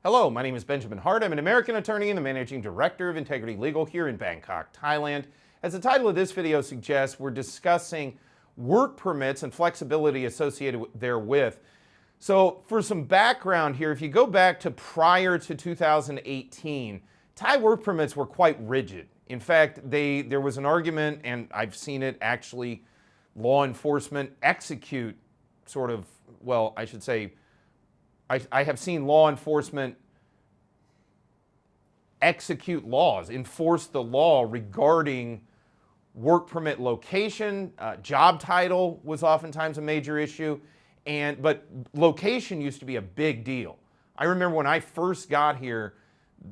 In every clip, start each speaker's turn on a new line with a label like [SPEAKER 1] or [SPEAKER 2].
[SPEAKER 1] Hello, my name is Benjamin Hart. I'm an American attorney and the Managing Director of Integrity Legal here in Bangkok, Thailand. As the title of this video suggests, we're discussing work permits and flexibility associated therewith. So for some background here, if you go back to prior to 2018, Thai work permits were quite rigid. In fact, there was an argument, and I've seen it actually, law enforcement execute sort of, well, I should say, I have seen law enforcement execute laws, enforce the law regarding work permit location. Job title was oftentimes a major issue, but location used to be a big deal. I remember when I first got here,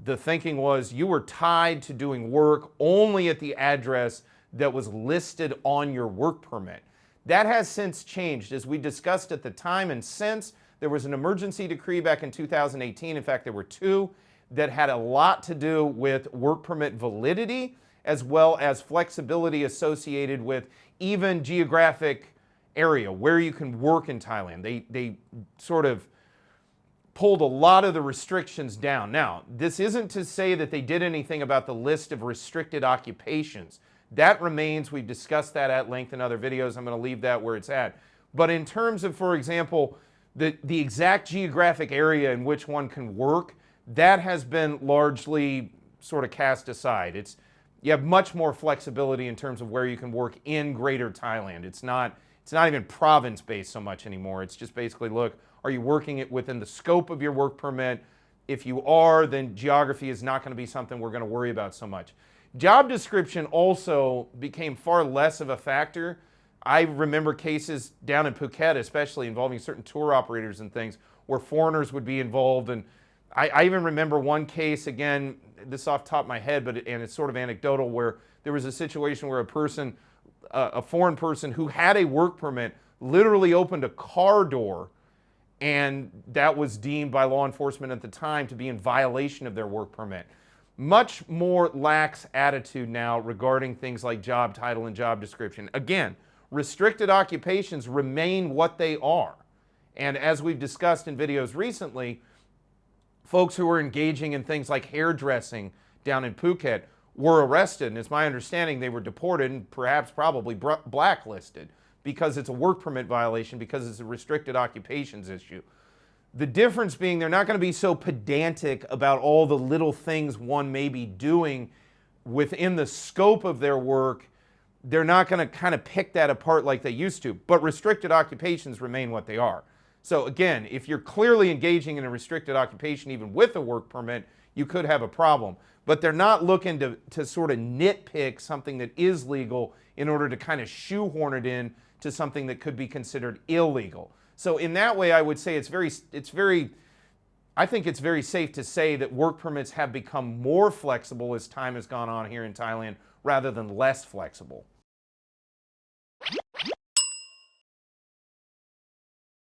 [SPEAKER 1] the thinking was you were tied to doing work only at the address that was listed on your work permit. That has since changed, as we discussed at the time, and since there was an emergency decree back in 2018. In fact, there were two that had a lot to do with work permit validity as well as flexibility associated with even geographic area where you can work in Thailand. They sort of pulled a lot of the restrictions down. Now, this isn't to say that they did anything about the list of restricted occupations. That remains. We've discussed that at length in other videos. I'm going to leave that where it's at. But in terms of, for example, the exact geographic area in which one can work, that has been largely sort of cast aside. You have much more flexibility in terms of where you can work in Greater Thailand. It's not even province-based so much anymore. It's just basically, look, are you working it within the scope of your work permit? If you are, then geography is not going to be something we're going to worry about so much. Job description also became far less of a factor. I remember cases down in Phuket, especially involving certain tour operators and things, where foreigners would be involved. And I even remember one case, again, this off the top of my head, and it's sort of anecdotal, where there was a situation where a foreign person who had a work permit literally opened a car door, and that was deemed by law enforcement at the time to be in violation of their work permit. Much more lax attitude now regarding things like job title and job description. Again, restricted occupations remain what they are. And as we've discussed in videos recently, folks who were engaging in things like hairdressing down in Phuket were arrested. And it's my understanding they were deported and perhaps probably blacklisted because it's a work permit violation, because it's a restricted occupations issue. The difference being they're not going to be so pedantic about all the little things one may be doing within the scope of their work. They're not going to kind of pick that apart like they used to, but restricted occupations remain what they are. So again, if you're clearly engaging in a restricted occupation, even with a work permit, you could have a problem. But they're not looking to sort of nitpick something that is legal in order to kind of shoehorn it in to something that could be considered illegal. So in that way, I would say I think it's very safe to say that work permits have become more flexible as time has gone on here in Thailand rather than less flexible.